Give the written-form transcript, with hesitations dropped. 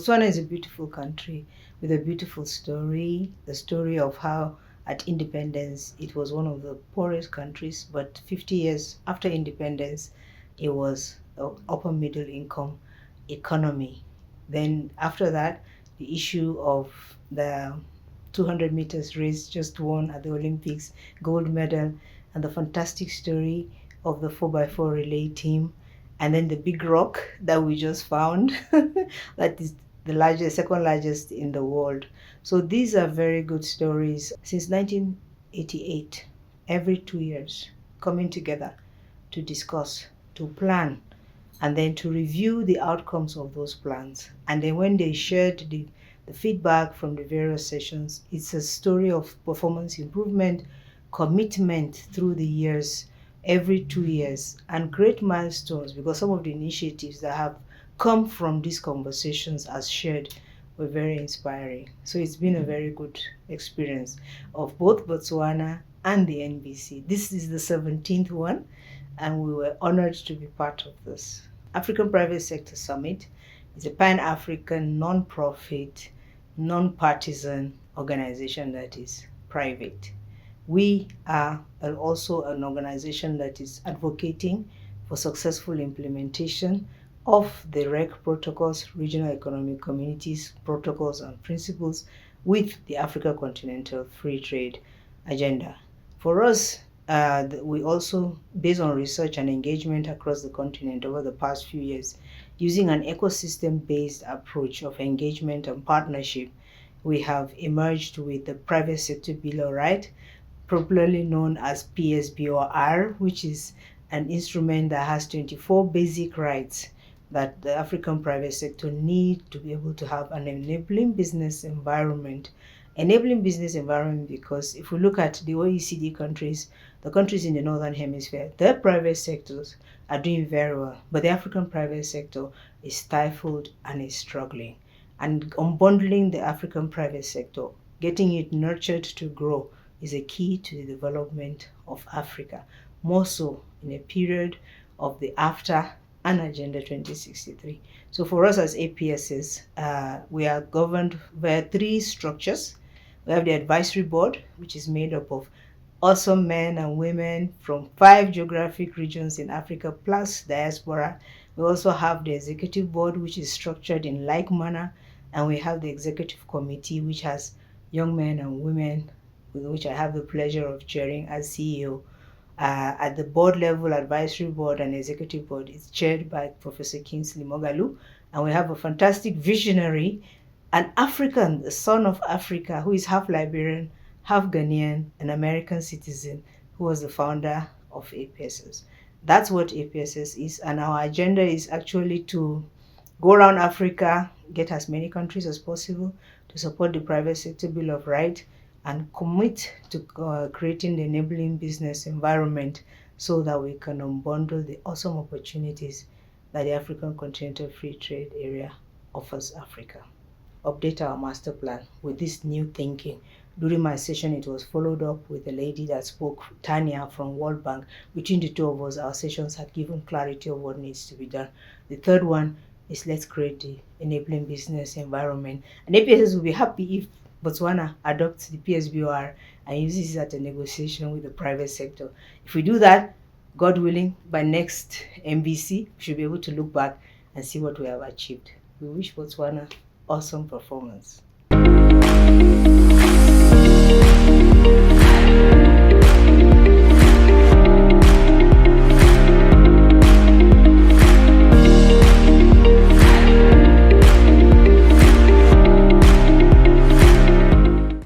Botswana is a beautiful country with a beautiful story, the story of how at independence it was one of the poorest countries, but 50 years after independence, it was an upper middle income economy. Then after that, the issue of the 200 meters race, just won at the Olympics, gold medal, and the fantastic story of the 4x4 relay team, and then the big rock that we just found that is the largest, second largest in the world. So these are very good stories. Since 1988, every 2 years, coming together to discuss, to plan, and then to review the outcomes of those plans. And then when they shared the feedback from the various sessions, it's a story of performance improvement, commitment through the years, every 2 years, and great milestones, because some of the initiatives that have come from these conversations as shared were very inspiring. So it's been a very good experience of both Botswana and the NBC. This is the 17th one, and we were honored to be part of this. African Private Sector Summit is a pan-African, non-profit, non-partisan organization that is private. We are also an organization that is advocating for successful implementation of the REC protocols, regional economic communities, protocols and principles with the Africa Continental Free Trade Agenda. For us, we also, based on research and engagement across the continent over the past few years, using an ecosystem-based approach of engagement and partnership, we have emerged with the Private Sector Bill of Rights, popularly known as PSBOR, which is an instrument that has 24 basic rights that the African private sector need to be able to have an enabling business environment. Enabling business environment because if we look at the OECD countries, the countries in the Northern Hemisphere, their private sectors are doing very well, but the African private sector is stifled and is struggling. And unbundling the African private sector, getting it nurtured to grow, is a key to the development of Africa, more so in a period of the after and Agenda 2063. So for us as APSS, we are governed by 3 structures. We have the advisory board, which is made up of awesome men and women from 5 geographic regions in Africa plus diaspora. We also have the executive board, which is structured in like manner, and we have the executive committee, which has young men and women, which I have the pleasure of chairing as CEO. At the board level, advisory board and executive board is chaired by Professor Kingsley Moghalu, and we have a fantastic visionary, an African, the son of Africa, who is half Liberian, half Ghanaian, an American citizen, who was the founder of APSS. That's what APSS is, and our agenda is actually to go around Africa, get as many countries as possible to support the Private Sector Bill of Rights, and commit to creating the enabling business environment so that we can unbundle the awesome opportunities that the African Continental Free Trade Area offers Africa. Update our master plan with this new thinking. During my session, it was followed up with a lady that spoke, Tanya from World Bank. Between the two of us, our sessions had given clarity of what needs to be done. The third one is let's create the enabling business environment. And APSS will be happy if Botswana adopts the PSBOR and uses it at a negotiation with the private sector. If we do that, God willing, by next MBC, we should be able to look back and see what we have achieved. We wish Botswana awesome performance.